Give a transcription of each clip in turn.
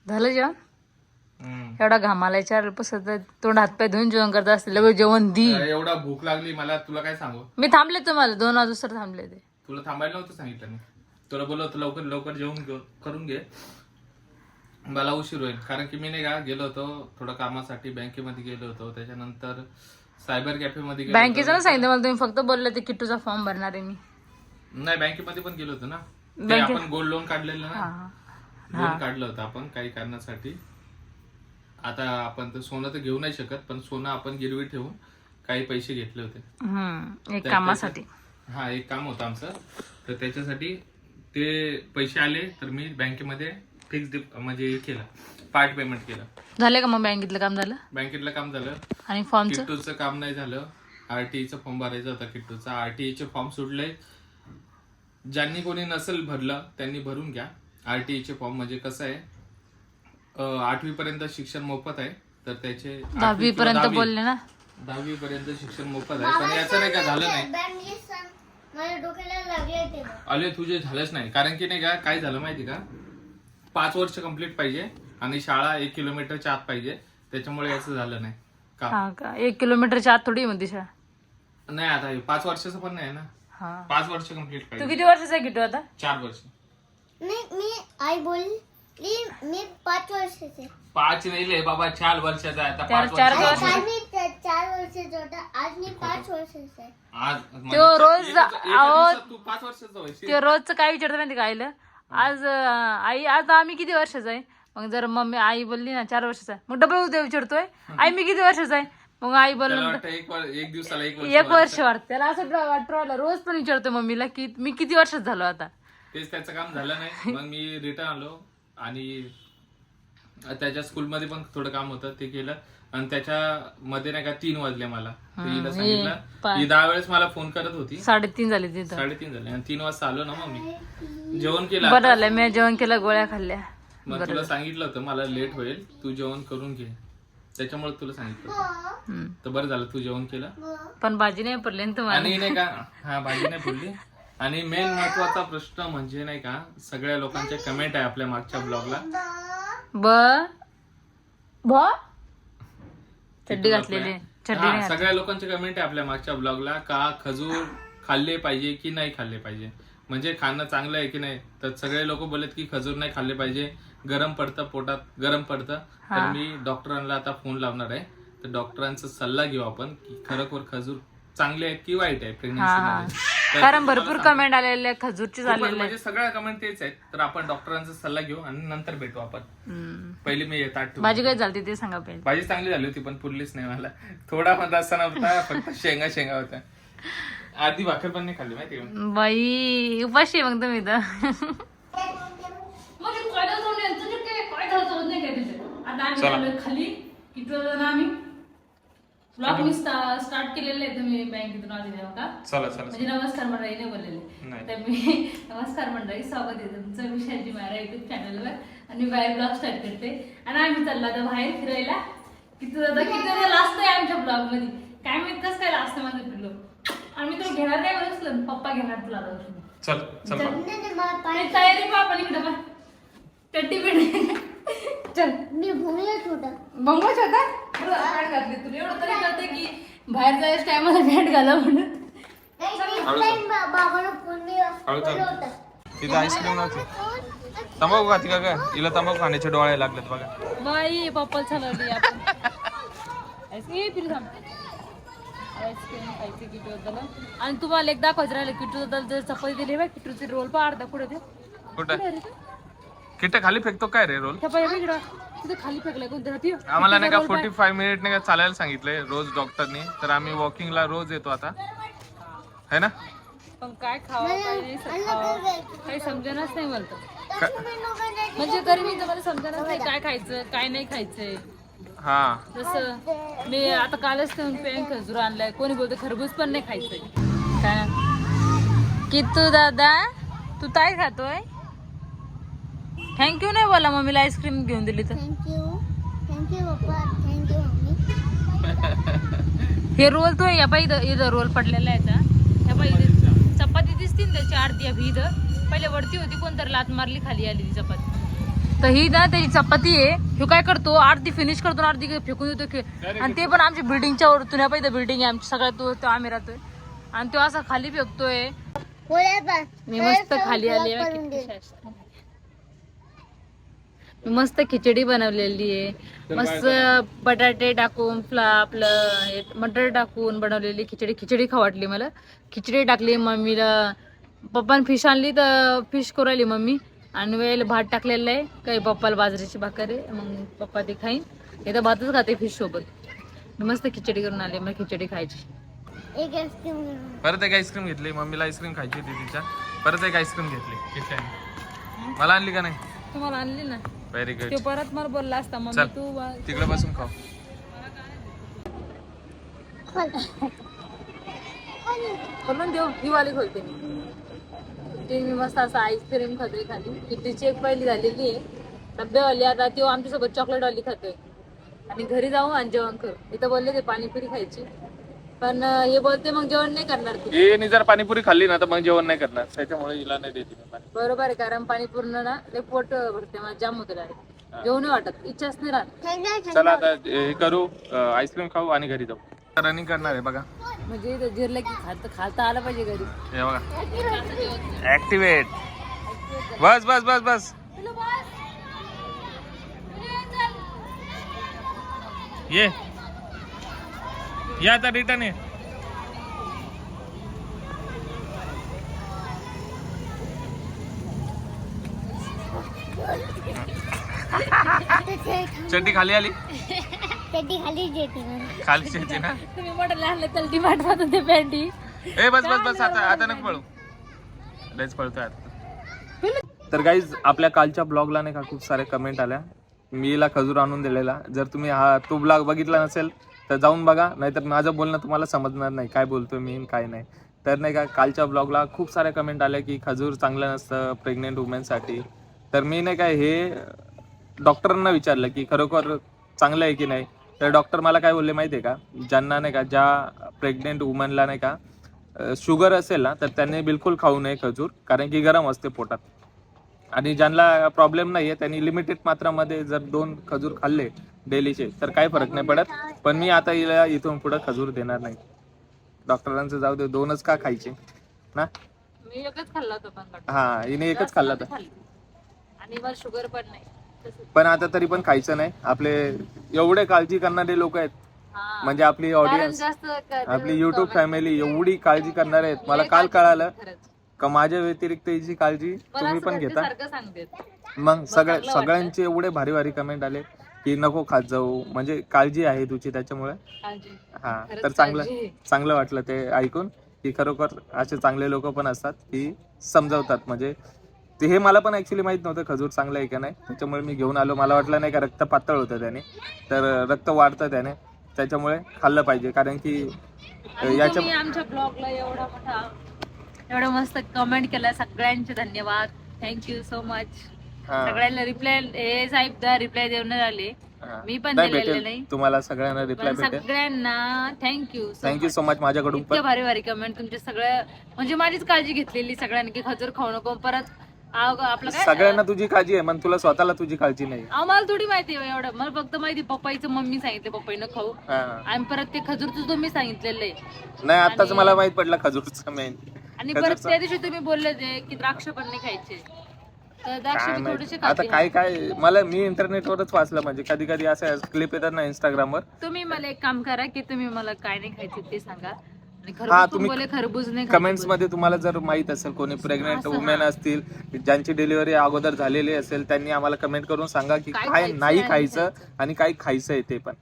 झालं जेवण? एवढा घामाला चार पसत तोंड हातपाय धुवून जेवण करत असते. लगेच जेवण दी. एवढा भूक लागली मला, तुला काय सांगू. मी थांबले तुम्हाला 2 वाजता थांबले ते. तुला थांबायला नव्हतं सांगितलं मी. तुला बोललो होतं लवकर लवकर जेवण करून घे, मला उशीर होईल. कारण की मी नाही का गेलो होतो थोडं कामासाठी, बँकेमध्ये गेलो होतो, त्याच्यानंतर सायबर कॅफे मध्ये गेलो. बँकेचं सांगितलं मला तुम्ही, फक्त बोलले ते किट्टूचा फॉर्म भरणार आहे मी. नाही बँकेमध्ये पण गेलो होतो ना, ते आपण गोल्ड लोन काढलेलं ना, लोन काढलं होतं आपण काही कारणासाठी. आता आपण तर सोनं तर घेऊ नाही शकत, पण सोनं आपण गिरवी ठेवून काही पैसे घेतले होते एक कामासाठी. हा एक काम होतं आमचं, तर त्याच्यासाठी ते पैसे आले तर मी बँकेमध्ये फिक्स म्हणजे केलं, पार्ट पेमेंट केलं. झाले का मग बँकेतलं काम? झालं बँकेतलं काम झालं. आणि फॉर्मचं किट्टूचं काम नाही झालं. आरटीईचं फॉर्म भरायचा होता किट्टूचा, आरटीईचे फॉर्म सुटले. ज्यांनी कोणी नसेल भरलं त्यांनी भरून घ्या आरटीईचे फॉर्म. म्हणजे कसं आहे 8वी पर्यंत शिक्षण मोफत आहे, तर त्याचे 10वी पर्यंत बोलले ना, 10वी पर्यंत शिक्षण मोफत आहे. पण याचं नाही का झालं नाही, अले तुझे झालंच नाही. कारण की नाही का काय झालं माहिती का, 5 वर्ष कंप्लीट पाहिजे आणि शाळा 1 किलोमीटरच्या आत पाहिजे, त्याच्यामुळे याचं झालं नाही का. 1 किलोमीटरच्या आत थोडी म्हणते शाळा. नाही आता 5 वर्षाचं पण नाही ना, 5 वर्ष कंप्लीट तू पाहिजे. किती वर्षाचा आहे किट्टू आता? 4 वर्ष. मी आई बोलली मी 5 वर्षाचे. 5 नाही ले बाबा, 4 वर्षाचा आहे आता. 5 4 वर्ष आज मी 4 वर्षाचा होता, आज मी 5 वर्षाचा आहे. आज तो रोज तू 5 वर्षाचा व्हायची. ते रोजचं काय विचारतं माहिती का आईला, आज आई आज आम्ही किती वर्षाचा आहे? मग जर मम्मी आई बोलली ना 4 वर्षाचा आहे, मग डबल उद्या विचारतोय आई मी किती वर्षाचा आहे? मग आई बोलल्यानंतर एक दिवसाला 1 वर्ष वाटतं त्याला. असं वाटतं रोज पण विचारतोय मम्मीला की मी किती वर्षात झालो आता. तेच त्याचं काम झालं नाही. मग मी रिटर्न आलो आणि त्याच्या स्कूलमध्ये पण थोडं काम होतं ते केलं. आणि त्याच्यामध्ये नाही का 3 वाजले मला. तिला सांगितलं, ती 10 वेळेस मला फोन करत होती. 3:30 झाले तिथं. 3:30 झाले आणि 3 वाजता आलो ना मग मी जेवण केलं. बरं झालं मी जेवण केलं, गोळ्या खाल्ल्या. मग तुला सांगितलं होतं मला लेट होईल, तू जेवण करून घे, त्याच्यामुळे तुला सांगितलं होतं. तर बरं झालं तू जेवण केलं. पण भाजी नाही पडली ना तुम्हाला. आणि नाही का हा भाजी नाही पडली. आणि मेन महत्वाचा प्रश्न म्हणजे नाही का, सगळ्या लोकांचे कमेंट आहे आपल्या मागच्या ब्लॉगला. चड्डी घातलेली, सगळ्या लोकांचे कमेंट आहे आपल्या मागच्या ब्लॉगला का खजूर खाल्ले पाहिजे की नाही खाल्ले पाहिजे, म्हणजे खाणं चांगलं आहे की नाही. तर सगळे लोक बोलत की खजूर नाही खाल्ले पाहिजे, गरम पडतं, पोटात गरम पडतं. तर मी डॉक्टरांना आता फोन लावणार आहे, तर डॉक्टरांचा सल्ला घेऊ आपण की खरोखर खजूर चांगले आहेत की वाईट आहे प्रेग्नन्सी. कारण भरपूर कमेंट आलेले खजूरचे झालेले, म्हणजे सगळ्या कमेंट तेच आहेत. तर आपण डॉक्टरांचा सल्ला घेऊ आणि नंतर भेटू आपण. पहिली मी येतात भाजी काय झाली ते सांगा पहिले. भाजी चांगली झाली होती पण पुरलीच नाही मला. थोडा मध्ये असा नव्हता, फक्त शेंगा होत्या. आधी भाकर पण नाही खाल्ली माहिती का बाई. उपाशी मग तुम्ही तर. खाली आम्ही ब्लॉग मी स्टार्ट केलेलं आहे. तुम्ही बँकेतून आलेले का? चला म्हणजे नमस्कार मंडळी नाही बोललेले, तर मी नमस्कार मंडळी, स्वागत आहे तुमचं विशालजी मायरा युट्यूब चॅनलवर. आणि बाहेर ब्लॉग स्टार्ट करते आणि आम्ही चाललो आता बाहेर फिरायला. किती लास्ट आहे आमच्या ब्लॉग मध्ये, काय माहित कसं काय लास्ट मध्ये फिरलो. आणि मी तुला घेणार नाही बसलं, पप्पा घेणार तुला. तयारी पापा इकडे बा टट्टी पेट. चल मी भोंगलाच होता. बंगलाच होता. पॅन्ट घातली तुला, एवढं तरी कळतं की बाहेर जायच्या टायमाला पॅन्ट घाला म्हणून. बाबाला फोन होता. तिथं आईस्क्रीम नव्हती, तंबाखू खाती का काय? हिला तंबाखू खाण्याचे डोळे लागलेत बघा. बाई पप्पा चालवली आपण. आईस्क्रीम खायची किटू बद्दल. आणि तुम्हाला एक दाखवायचं राहिलं किटू बद्दल, जर चपाती दिली बा किटूचे रोल पा अर्धा कुठे ते कुठं किट्टे खाली फेकतो काय रे रोल? तिथे खाली फेकलाय कोणत्या. आम्हाला नाही का 45 मिनिट नाही का चालायला सांगितलंय रोज डॉक्टरनी. तर आम्ही वॉकिंगला रोज येतो आता, है ना. पण काय खावं काही समजेनाच नाही मला तर. म्हणजे गरमी तर मला समजेनाच नाही काय खायचं काय नाही खायचंय. हा जसं मी आता कालच खजूर आणलाय, कोणी बोलतो खरबूज पण नाही खायचंय. काय किट्टू दादा तू काय खातोय? थँक्यू नाही बोला मम्मीला आईस्क्रीम घेऊन दिली तर. थँक्यू पप्पा, थँक्यू मम्मी. हे रोल तो या पाहिजे इथं रोल पडलेला आहे का ह्या पाहिजे. चपाती दिसतील त्याची अर्धी अभि इथं पहिले वरती होती, कोणतरी लात मारली खाली आली ती चपाती. तर ही ना त्याची चपाती आहे. ह्यो काय करतो अर्धी फिनिश करतो आणि अर्धी फेकून देतो आणि ते पण आमच्या बिल्डिंगच्या वर. तुला पाहिजे बिल्डिंग आहे आमची सगळ्यात तो आम्ही राहतोय आणि तो असा खाली फेकतोय. मी मस्त खाली आली मस्त खिचडी बनवलेली आहे. मस्त बटाटे टाकून आपलं मटर टाकून बनवलेली खिचडी खाऊ वाटली मला. खिचडी टाकली मम्मीला. पप्पाने फिश आणली तर फिश करू राहिली मम्मी. आणि वेळेला भात टाकलेला आहे. काही पप्पाला बाजरीची भाकर आहे मग पप्पा ते खाईन. इथं भातच खाते फिश सोबत. मी मस्त खिचडी करून आले. मला खिचडी खायची. परत एक आईस्क्रीम घेतली. मम्मीला आईस्क्रीम खायची होती तिच्या. परत एक आईस्क्रीम घेतली. मला आणली का नाही? तुम्हाला आणली ना. Very good. ते परत मला बोलला असता मम्मी तू तिकडे बसून खाऊ. खोलून देऊ. ही वाली खोलते मी. ते मी मस्त असं आईस्क्रीम खातोय खाली. कितीची एक पहिली झालेली आहे डब्यावाली. आता तो आमच्यासोबत चॉकलेटवाली खातोय. आणि घरी जाऊ आणि जेवण करू. इथं बोलले ते पाणीपुरी खायची पण हे बोलते मग जेवण नाही करणार तू. हे जर पाणीपुरी खाल्ली ना तर मग जेवण नाही करणार. त्याच्यामुळे हिला नाही देते मी पाणी. बरोबर आहे कारण पाणीपुरी ना ते पोट भरते मला जाम होते डायरेक्ट. जेवण नाही वाटत. इच्छाच नाही राहत. चला आता हे करू आईस्क्रीम खाऊ आणि घरी जाऊ. रनिंग करणार आहे बघा. म्हणजे जिरलं की खाता आलं पाहिजे घरी. हे बघा ऍक्टिवेट. बस बस बस बस ये आता रिटर्न आहे. चड्डी खाली आली. खाली येते ना. तुम्ही मोठं लहान चलती माठवत होते पॅन्टी. ए बस बस बस आता नको पळू. लयच पळतोय आता. तर गाईज आपल्या कालच्या ब्लॉगला नाही का खूप सारे कमेंट आल्या. मी हिला खजूर आणून दिलेला. जर तुम्ही तो ब्लॉग बघितला नसेल तर जाऊन बघा. नाहीतर माझं बोलणं तुम्हाला समजणार नाही काय बोलतोय मी काय नाही. तर नाही का कालच्या ब्लॉगला खूप सारे कमेंट आले की खजूर चांगलं नसतं प्रेग्नेंट वुमेनसाठी. तर मी नाही का हे डॉक्टरांना विचारलं की खरोखर चांगलं आहे की नाही. तर डॉक्टर मला काय बोलले माहिती आहे का, ज्यांना नाही का ज्या प्रेग्नेंट वुमनला नाही का शुगर असेल ना तर त्यांनी बिलकुल खाऊ नये खजूर. कारण की गरम असते पोटात. आणि ज्यांना प्रॉब्लेम नाही आहे त्यांनी लिमिटेड मात्रामध्ये जर 2 खजूर खाल्ले डेलीचे तर काही फरक नाही पडत. पण मी आता हिला इथून पुढे खजूर देणार नाही. डॉक्टरांचं जाऊ दे 2च का खायचे ना. मी एकच खाल्ला होता पण. हा हिने एकच खाल्ला होता. आणि मला शुगर पण नाही. पण आता तरी पण खायचं नाही. आपले एवढे काळजी करणारे लोक आहेत. म्हणजे आपली ऑडियन्स आपली युट्यूब फॅमिली एवढी काळजी करणार आहेत. मला काल कळालं का माझ्या व्यतिरिक्त हिची काळजी तुम्ही पण घेता. मग सगळ्यांचे एवढे भारी भारी कमेंट आले की नको खात जाऊ. म्हणजे काळजी आहे तुझी त्याच्यामुळे. हा तर चांगलं वाटलं ते ऐकून की खरोखर असे चांगले लोक पण असतात की समजावतात. म्हणजे ते हे मला पण ऍक्च्युली माहित नव्हतं खजूर चांगलं आहे का नाही. त्याच्यामुळे मी घेऊन आलो. मला वाटलं नाही का रक्त पातळ होतं त्याने तर रक्त वाढतं त्याने. त्याच्यामुळे खाल्लं पाहिजे. कारण की याच्या आमच्या ब्लॉगला एवढा मस्त कमेंट केला. सगळ्यांचे धन्यवाद. Thank you so much. सगळ्यांना रिप्लाय देऊन आले. मी पण दिलेले नाही. तुम्हाला सगळ्यांना रिप्लाय भेटेल. सगळ्यांना थँक्यू सो मच. माझ्याकडून पण भारी भारी कमेंट तुमचे सगळं. म्हणजे माझीच काळजी घेतलेली सगळ्यांनी की खजूर खाऊ नको. परत आपलं काय सगळ्यांना तुझी काळजी आहे मग तुला स्वतःला तुझी काळजी नाही. आम्हाला थोडी माहिती आहे एवढं. मला फक्त माहिती पप्पाईचं मम्मी सांगितलं पप्पाईनं खाऊ. आणि परत ते खजूरचं तुम्ही सांगितलेलं आहे. नाही आताच मला माहित पडलं खजूरचं मेन. आणि परत त्या दिवशी तुम्ही बोलले ते की द्राक्ष पण नाही खायचे. तर द्राक्ष मी थोडेसे आता काय मला मी इंटरनेटवरच वाचलं. म्हणजे कधी कधी असं क्लिप येतात ना इंस्टाग्रामवर. तुम्ही मला एक काम करा की तुम्ही मला काय नाही खायचे ते सांगा. तुम्ही खरबूज नाही. कमेंट्स मध्ये तुम्हाला जर माहित असेल कोणी प्रेग्नेंट वुमेन असतील ज्यांची डिलिव्हरी अगोदर झालेली असेल त्यांनी आम्हाला कमेंट करून सांगा की काय नाही खायचं आणि काय खायचंय ते पण.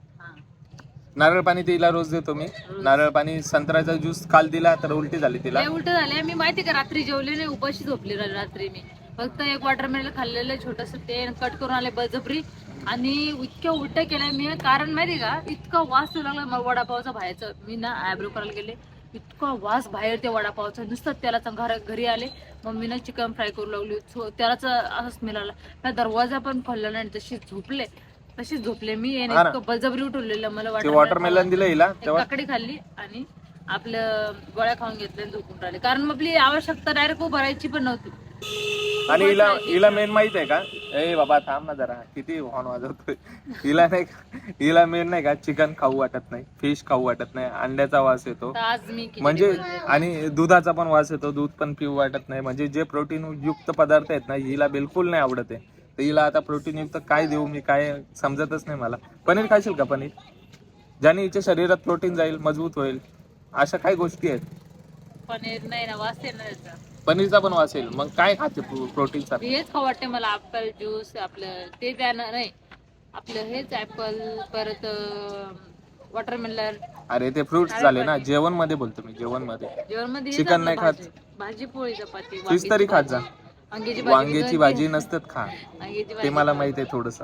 नारळ पाणी तिला रोज देतो मी. नारळ पाणी. संत्र्याचा ज्यूस काल दिला तर उलटी झाली तिला. उलट झाले. मी माहिती का रात्री जेवले नाही उपाशी झोपली रात्री. मी फक्त एक वॉटरमेलन खाल्लेलं छोटस ते कट करून आले बळजबरी. आणि इतक्या उलट्या केल्या मी. कारण माहिती का इतका वास लागला मला वडापावचा बाहेरचा. मी ना आयब्रो करायला गेले इतका वास बाहेर त्या वडापावचा. नुसतं त्याला घरी आले मम्मीनं चिकन फ्राय करू लागली. त्यालाच असं स्मेल आला. त्या दरवाजा पण खोलला नाही. तशीच झोपले मी. इतकं बळजबरी उठवलेलं मला. वॉटरमेलन दिलं हिला. काकडी खाल्ली आणि आपलं गोळ्या खाऊन घेतल्या झोपून राहिले. कारण आपली आवश्यकता डायरेक्ट भरायची पण नव्हती. आणि हिला मेन माहित आहे का, ए बाबा थांब ना जरा, किती हॉर्न वाजवतोय. हिला मेन नाही का, चिकन खाऊ वाटत नाही, फिश खाऊ वाटत नाही, अंड्याचा वास येतो तर आज मी खिचडी म्हणजे, बनवली. आणि दुधाचा पण वास येतो, दूध पण पिऊ वाटत नाही. म्हणजे जे प्रोटीन युक्त पदार्थ आहेत ना, हिला बिलकुल नाही आवडत आहे. तर हिला आता प्रोटीन युक्त काय देऊ मी, काय समजतच नाही मला. पनीर खाशील का पनीर, ज्याने हिच्या शरीरात प्रोटीन जाईल, मजबूत होईल, अशा काही गोष्टी आहेत. पनीर नाही ना, वास येणार त्याचा. पनीरचा पण वास येईल, मग काय खाते प्रोटीन साठी. हेच खाऊ वाटते मला, ऍपल ज्यूस आपलं ते त्यानं नाही, आपलं हेच ऍपल, परत वॉटरमेलन. अरे ते फ्रुट्स झाले ना, जेवण मध्ये बोलतो मी, जेवण मध्ये. जेवण मध्ये चिकन नाही खात, भाजी पोळी चपाती, फिश तरी खात जा. वांग्याची भाजी नसते. नसतात खा, वांग्याची ते मला माहित आहे थोडस.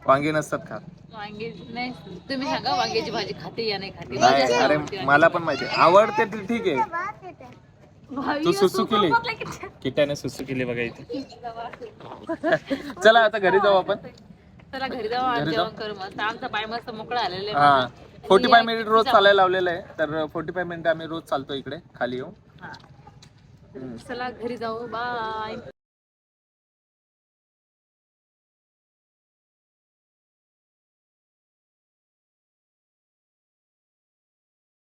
वांगे नसतात खात. वांगे नाही, तुम्ही सांगा वांग्याची भाजी खाते या नाही खाते. नाही जास्त अरे आवडते मला पण माहिती आहे, आवडते ते ठीक आहे. वास येते. भाई, तू सुसू असं केली? बघलं की- किट्याने सुसू केली बघा इथे. चला आता घरी जाऊ आपण. चला घरी जाऊ आणि घरी जेवण जाऊ. करू मस्त. आमचा पाय मस्त मोकळा आलेला हा आहे. 45 मिनिट रोज चालायला लावलेलं आहे, तर 45 मिनिट आम्ही रोज चालतो इकडे खाली येऊ. चला घरी जाऊ, बाय.